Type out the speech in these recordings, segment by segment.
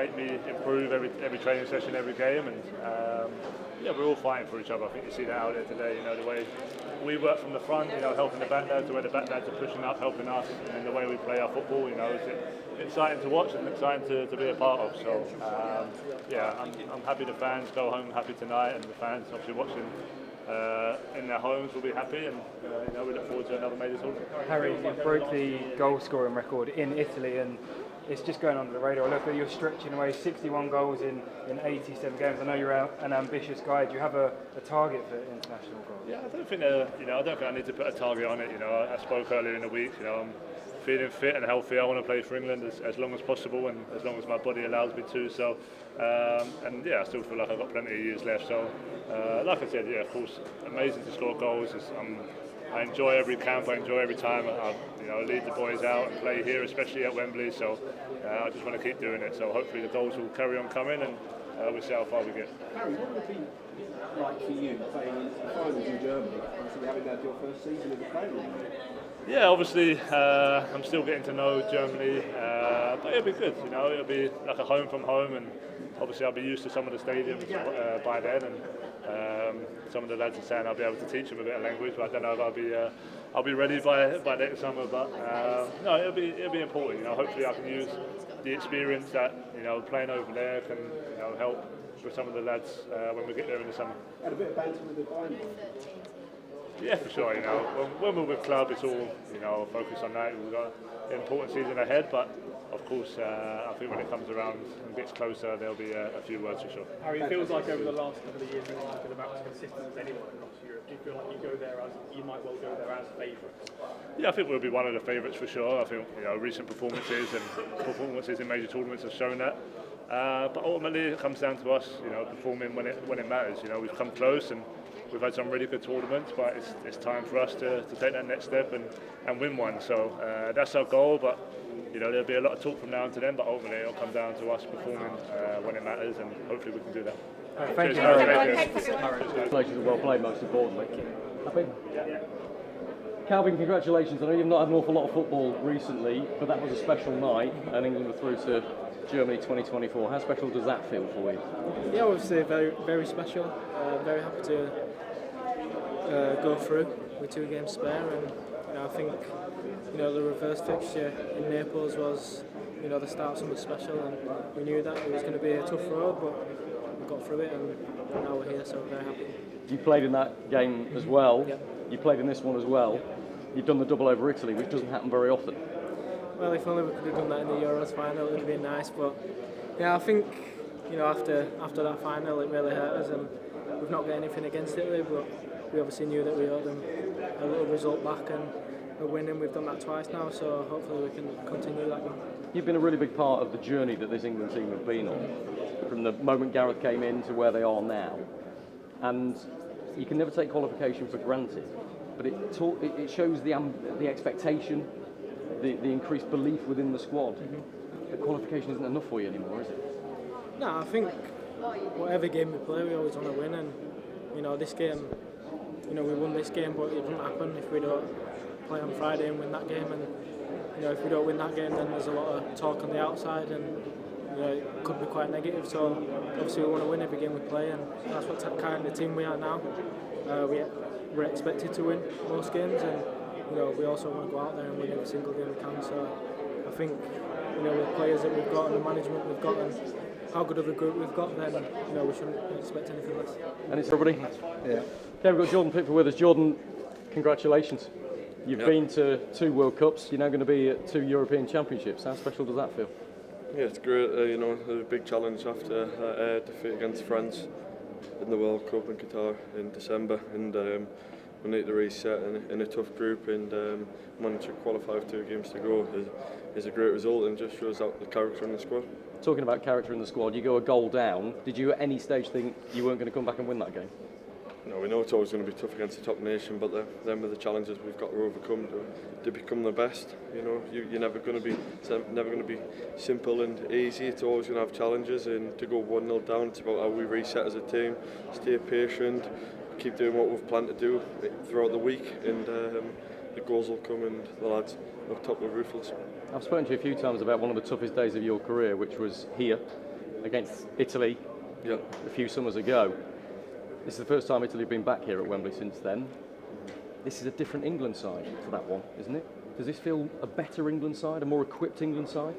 make me improve every training session, every game, and yeah, we're all fighting for each other. I think you see that out there today. You know, the way we work from the front, you know, helping the back lads, the way the back lads are pushing up, helping us, and the way we play our football. You know, it's exciting to watch and exciting to be a part of. So yeah, I'm happy the fans go home happy tonight, and the fans obviously watching in their homes will be happy, and you know, we look forward to another major tournament. Harry, you broke the goal scoring record in Italy, and it's just going under the radar. I look at you stretching away 61 goals in 87 games. I know you're an ambitious guy. Do you have a target for international goals? Yeah, I don't think I don't think I need to put a target on it. You know, I spoke earlier in the week. You know, I'm feeling fit and healthy. I want to play for England as long as possible, and as long as my body allows me to. So, and yeah, I still feel like I've got plenty of years left. So, like I said, yeah, of course, amazing to score goals. I enjoy every camp. I enjoy every time. I lead the boys out and play here, especially at Wembley. So I just want to keep doing it. So hopefully the goals will carry on coming, and we'll see how far we get. Harry, what would it be like for you playing in the finals in Germany, obviously having had your first season as a player? Yeah, obviously I'm still getting to know Germany, but it'll be good. You know, it'll be like a home from home, and obviously I'll be used to some of the stadiums by then, and some of the lads are saying I'll be able to teach them a bit of language, but I don't know if I'll be ready by next summer. But no, it'll be important. You know, hopefully I can use the experience that playing over there can help with some of the lads when we get there in the summer. Had a bit of banter with the Bayern. Yeah, for sure. You know, when we're with club, it's all focus on that. We've got an important season ahead, but of course, I think when it comes around and gets closer, there'll be a few words for sure. Harry, it feels like over the last couple of years you've been about as consistent as anyone across Europe. Do you feel like you might well go there as favourites? Yeah, I think we'll be one of the favourites for sure. I think recent performances in major tournaments have shown that. But ultimately, it comes down to us, performing when it matters. We've come close and we've had some really good tournaments, but it's time for us to take that next step and win one. So that's our goal. But there'll be a lot of talk from now on to then. But ultimately, it'll come down to us performing when it matters, and hopefully we can do that. Thank you. Congratulations and well played, most importantly. Happy? Kalvin, congratulations. I know you've not had an awful lot of football recently, but that was a special night, and England were through to Germany 2024. How special does that feel for you? Yeah, obviously very, very special. Very happy to go through with 2 games spare, and I think the reverse fixture in Naples was the start of something special, and we knew that it was going to be a tough road, but we got through it, and now we're here, so very happy. You played in that game as well. Yep. You played in this one as well. You've done the double over Italy, which doesn't happen very often. Well, if only we could have done that in the Euros final, it would have been nice. But yeah, I think after that final, it really hurt us, and we've not got anything against Italy. But we obviously knew that we owed them a little result back, and we're winning. We've done that twice now, so hopefully we can continue that one. You've been a really big part of the journey that this England team have been on, from the moment Gareth came in to where they are now. And you can never take qualification for granted, but it shows the expectation, the increased belief within the squad. Mm-hmm. The qualification isn't enough for you anymore, is it? No, I think whatever game we play, we always want to win, and this game, we won this game, but it wouldn't happen if we don't play on Friday and win that game. And if we don't win that game, then there's a lot of talk on the outside, and it could be quite negative. So obviously we want to win every game we play, and that's what kind of team we are now. We're expected to win most games, and we also want to go out there and win every single game we can. So I think with the players that we've got and the management we've got and how good of a group we've got, then we shouldn't expect anything less. And it's everybody. Yeah. Okay, we've got Jordan Pickford with us. Jordan, congratulations. You've been to 2 World Cups. You're now going to be at 2 European Championships. How special does that feel? Yeah, it's great. It was a big challenge after that defeat against France in the World Cup in Qatar in December, and we need to reset in a tough group, and manage to qualify with 2 games to go is a great result, and just shows out the character in the squad. Talking about character in the squad, you go a goal down. Did you at any stage think you weren't going to come back and win that game? No, we know it's always going to be tough against the top nation, but them are the challenges we've got to overcome to become the best. You're never going to be simple and easy. It's always going to have challenges, and to go 1-0 down, it's about how we reset as a team, stay patient, keep doing what we've planned to do throughout the week, and the goals will come, and the lads will top the ruthless. I've spoken to you a few times about one of the toughest days of your career, which was here against Italy a few summers ago. This is the first time Italy have been back here at Wembley since then. This is a different England side to that one, isn't it? Does this feel a better England side, a more equipped England side?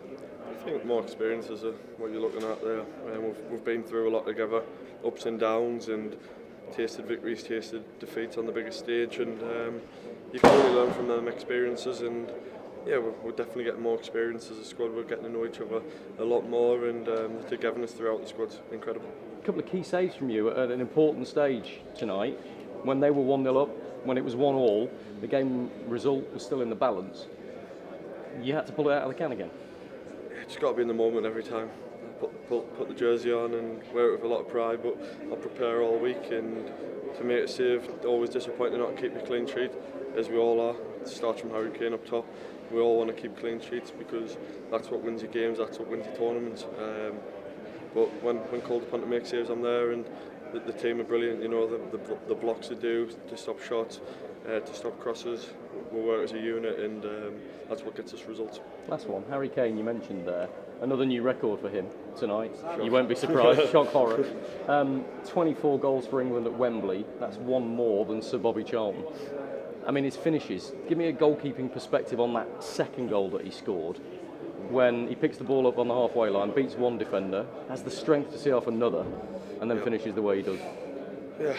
I think more experiences are what you're looking at there. We've been through a lot together, ups and downs, and tasted victories, tasted defeats on the biggest stage, and you can only learn from them experiences. And yeah, we're definitely getting more experience as a squad. We're getting to know each other a lot more, and the togetherness throughout the squad's incredible. A couple of key saves from you at an important stage tonight, when they were 1-0 up, when it was 1-1, the game result was still in the balance. You had to pull it out of the can again. Yeah, just got to be in the moment every time. Put the jersey on and wear it with a lot of pride, but I'll prepare all week, and to make a save, always disappointing not to keep a clean sheet, as we all are. It starts from Harry Kane up top. We all want to keep clean sheets because that's what wins your games, that's what wins your tournaments. But when called upon to make saves, I'm there, and the team are brilliant. You know, the blocks they do to stop shots, to stop crosses. We work as a unit, and that's what gets us results. Last one, Harry Kane, you mentioned there. Another new record for him tonight. Shock. You won't be surprised. Shock horror. 24 goals for England at Wembley. That's one more than Sir Bobby Charlton. I mean, his finishes. Give me a goalkeeping perspective on that second goal that he scored, when he picks the ball up on the halfway line, beats one defender, has the strength to see off another, and then finishes the way he does. Yeah,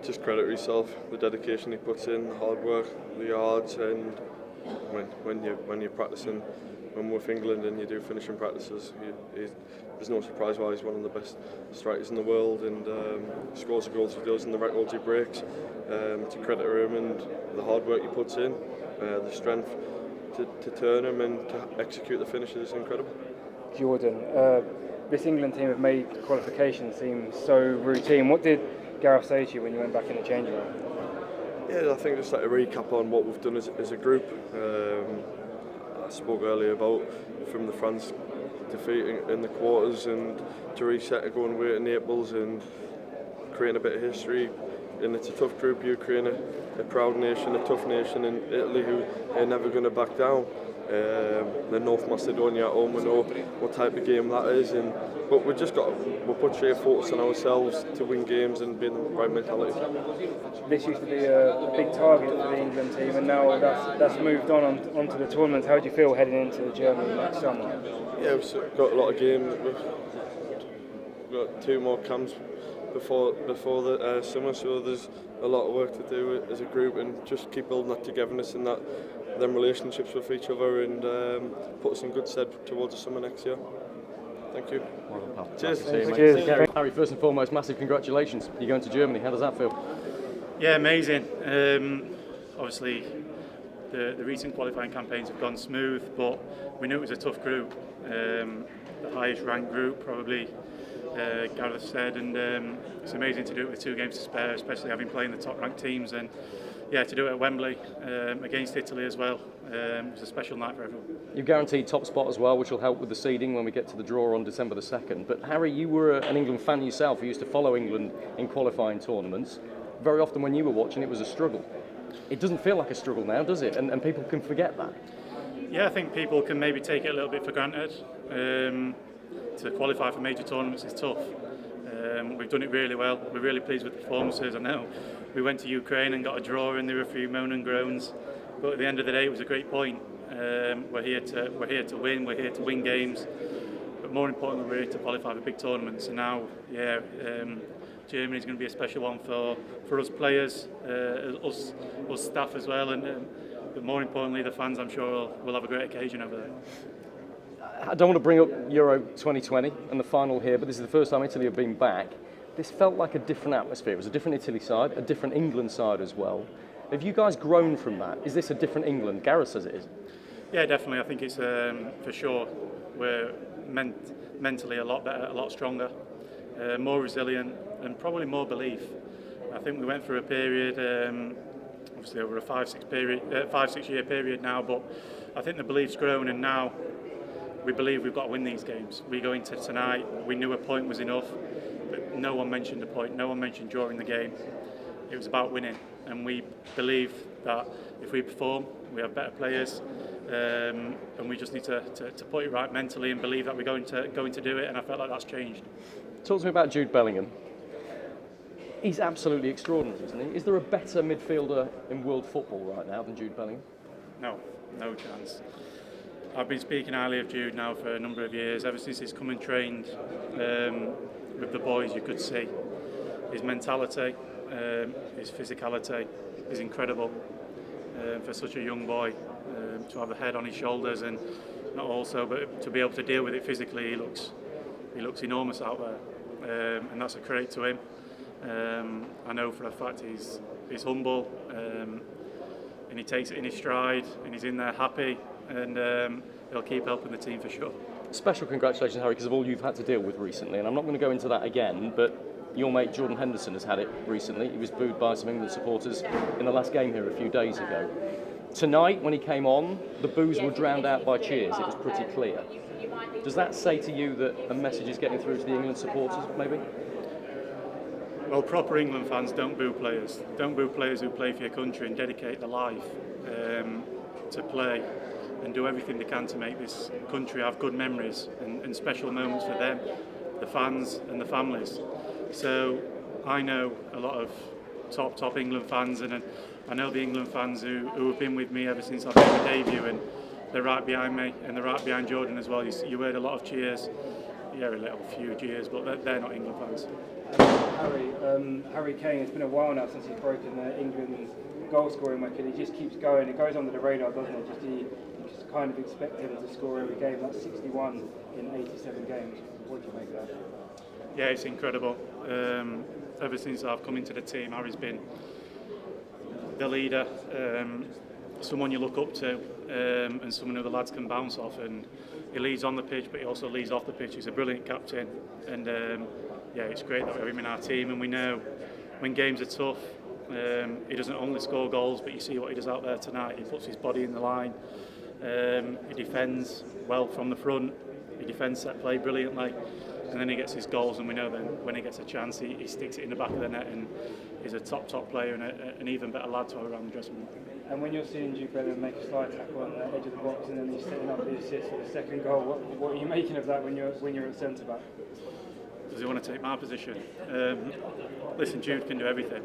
just credit yourself, the dedication he puts in, the hard work, the yards, and when you're practicing, when we're with England and you do finishing practices, there's no surprise why he's one of the best strikers in the world, and scores the goals he does and the records he breaks. To credit him and the hard work he puts in, the strength to turn him and to execute the finishes is incredible. Jordan, this England team have made qualification seem so routine. What did Gareth say to you when you went back in the changing room? Yeah, I think just like a recap on what we've done as a group. I spoke earlier about from the France defeat in the quarters, and to reset and go away to Naples and creating a bit of history. And it's a tough group. Ukraine, a proud nation, a tough nation, and Italy, who are never going to back down. The North Macedonia at home, we know what type of game that is, but we'll put sheer focus on ourselves to win games and be in the right mentality. This used to be a big target for the England team, and now that's moved onto the tournament. How do you feel heading into Germany next summer? Yeah, we've got a lot of games. We've got 2 more camps before the summer, so there's a lot of work to do as a group, and just keep building that togetherness and them relationships with each other, and put us in good stead towards the summer next year. Thank you. Well, cheers. Cheers. Harry, first and foremost, massive congratulations. You're going to Germany. How does that feel? Yeah, amazing. Obviously, the recent qualifying campaigns have gone smooth, but we knew it was a tough group. The highest ranked group, probably, Gareth said, and it's amazing to do it with 2 games to spare, especially having played in the top ranked teams, and yeah, to do it at Wembley against Italy as well. It was a special night for everyone. You've guaranteed top spot as well, which will help with the seeding when we get to the draw on December the 2nd. But Harry, you were an England fan yourself. You used to follow England in qualifying tournaments. Very often when you were watching, it was a struggle. It doesn't feel like a struggle now, does it? And people can forget that. Yeah, I think people can maybe take it a little bit for granted. To qualify for major tournaments is tough. We've done it really well. We're really pleased with the performances. I know we went to Ukraine and got a draw, and there were a few moan and groans. But at the end of the day, it was a great point. We're here to win. We're here to win games. But more importantly, we're here to qualify for big tournaments. And now, Germany is going to be a special one for us players, us staff as well, but more importantly, the fans. I'm sure will have a great occasion over there. I don't want to bring up Euro 2020 and the final here, but this is the first time Italy have been back. This felt like a different atmosphere. It was a different Italy side, a different England side as well. Have you guys grown from that? Is this a different England? Gareth says it is. Yeah, definitely. I think it's for sure. We're mentally a lot better, a lot stronger, more resilient, and probably more belief. I think we went through a period, obviously over a 5-6 year period now, but I think the belief's grown, and now we believe we've got to win these games. We go into tonight, we knew a point was enough, but no one mentioned a point, no one mentioned during the game. It was about winning, and we believe that if we perform, we have better players, and we just need to put it right mentally and believe that we're going to do it. And I felt like that's changed. Talk to me about Jude Bellingham. He's absolutely extraordinary, isn't he? Is there a better midfielder in world football right now than Jude Bellingham? No chance. I've been speaking highly of Jude now for a number of years. Ever since he's come and trained with the boys, you could see his mentality, his physicality is incredible for such a young boy. To have a head on his shoulders and not also, but to be able to deal with it physically, he looks enormous out there, and that's a credit to him. I know for a fact he's humble, and he takes it in his stride, and he's in there happy, and he'll keep helping the team for sure. Special congratulations, Harry, because of all you've had to deal with recently, and I'm not going to go into that again, but your mate Jordan Henderson has had it recently. He was booed by some England supporters in the last game here a few days ago. Tonight, when he came on, the boos were drowned out by cheers. It was pretty clear. Does that say to you that a message is getting through to the England supporters, maybe? Well, proper England fans don't boo players. Don't boo players who play for your country and dedicate their life to play and do everything they can to make this country have good memories and special moments for them, the fans and the families. So I know a lot of top England fans, and I know the England fans who have been with me ever since I've made my debut, and they're right behind me, and they're right behind Jordan as well. You heard a lot of cheers, yeah, a few cheers, but they're not England fans. Harry Kane, it's been a while now since he's broken England's goal scoring record. He just keeps going. It goes under the radar, doesn't it? You just kind of expect him to score every game. That's 61 in 87 games. What do you make of that? Yeah, it's incredible. Ever since I've come into the team, Harry's been the leader, someone you look up to, and someone who the lads can bounce off. And he leads on the pitch, but he also leads off the pitch. He's a brilliant captain, and yeah, it's great that we have him in our team. And we know when games are tough, he doesn't only score goals, but you see what he does out there tonight. He puts his body in the line. He defends well from the front. He defends set play brilliantly. And then he gets his goals, and we know then when he gets a chance, he sticks it in the back of the net, and he's a top player and an even better lad to have around the dressing room. And when you're seeing Jude Bellingham make a slide tackle on the edge of the box, and then he's setting up the assist for the second goal, what are you making of that when you're at centre back? Does he want to take my position? Listen, Jude can do everything.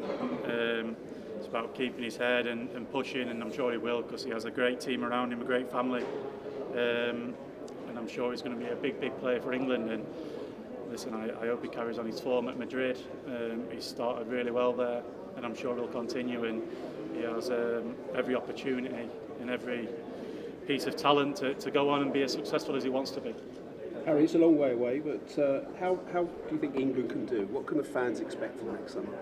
It's about keeping his head and pushing, and I'm sure he will, because he has a great team around him, a great family, and I'm sure he's going to be a big player for England. And listen, I hope he carries on his form at Madrid. He's started really well there, and I'm sure he'll continue, and he has every opportunity and every piece of talent to go on and be as successful as he wants to be. Harry, it's a long way away, but how do you think England can do? What can the fans expect from next summer?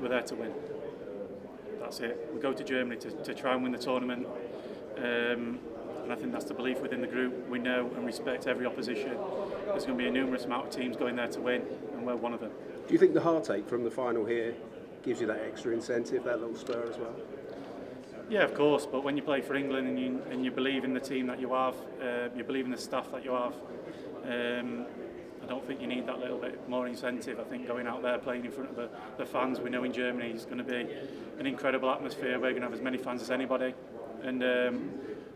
We're there to win. That's it. We go to Germany to try and win the tournament. And I think that's the belief within the group. We know and respect every opposition. There's going to be a numerous amount of teams going there to win, and we're one of them. Do you think the heartache from the final here gives you that extra incentive, that little spur as well? Yeah, of course, but when you play for England and you believe in the team that you have, you believe in the staff that you have, I don't think you need that little bit more incentive. I think going out there playing in front of the fans, we know in Germany is going to be an incredible atmosphere. We're going to have as many fans as anybody, and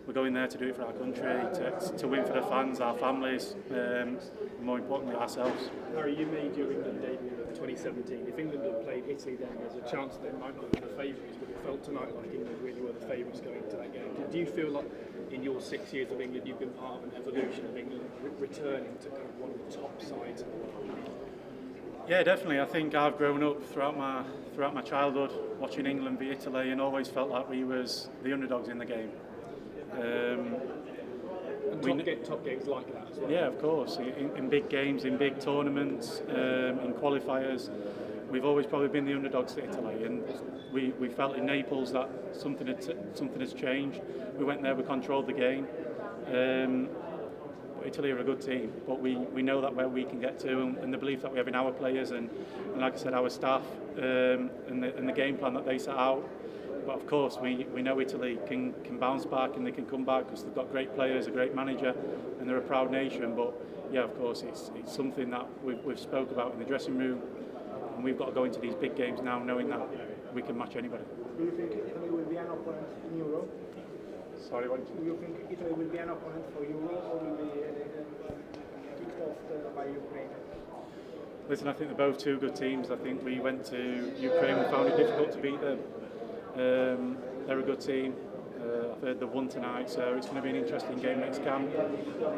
we're going there to do it for our country, to win for the fans, our families, and more importantly ourselves. Harry, you made your England debut in 2017. If England had played Italy then, there's a chance that they might not be the favourites, but it felt tonight like England really were the favourites going into that game. Do you feel like in your 6 years of England you've been part of an evolution of England returning to kind of one of the top sides in the world? Yeah, definitely. I think I've grown up throughout my childhood watching England v Italy, and always felt like we was the underdogs in the game. Top games like that as well. Yeah, of course. In big games, in big tournaments, in qualifiers, we've always probably been the underdogs to Italy, and we felt in Naples that something has changed. We went there, we controlled the game. But Italy are a good team, but we know that where we can get to, and the belief that we have in our players, and like I said, our staff, and the game plan that they set out. But of course, we know Italy can bounce back, and they can come back because they've got great players, a great manager, and they're a proud nation. But yeah, of course, it's something that we've spoke about in the dressing room, and we've got to go into these big games now knowing that we can match anybody. Do you think Italy will be an opponent in Europe? Sorry, what? Do you think Italy will be an opponent for Euro, or will be kicked off by Ukraine? Listen, I think they're both two good teams. I think we went to Ukraine, we found it difficult to beat them. They're a good team. I've heard they won tonight, so it's going to be an interesting game next camp,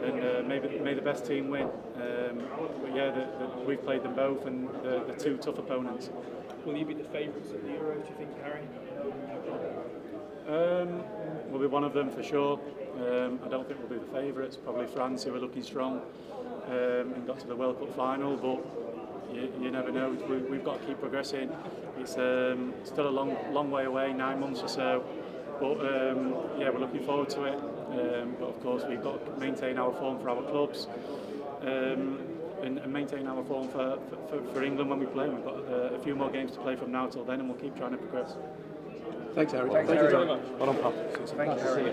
and may the best team win. But yeah, we've played them both, and they're two tough opponents. Will you be the favourites at the Euro, do you think, Harry? We'll be one of them for sure. I don't think we'll be the favourites. Probably France, who are looking strong and got to the World Cup final, but you never know. We've got to keep progressing. It's still a long way away, 9 months or so. But yeah, we're looking forward to it. But of course, we've got to maintain our form for our clubs and maintain our form for England when we play. We've got a few more games to play from now till then, and we'll keep trying to progress. Thanks, Harry. Thanks, Thank you, Harry. John. Well done, pal. Thank you, Harry.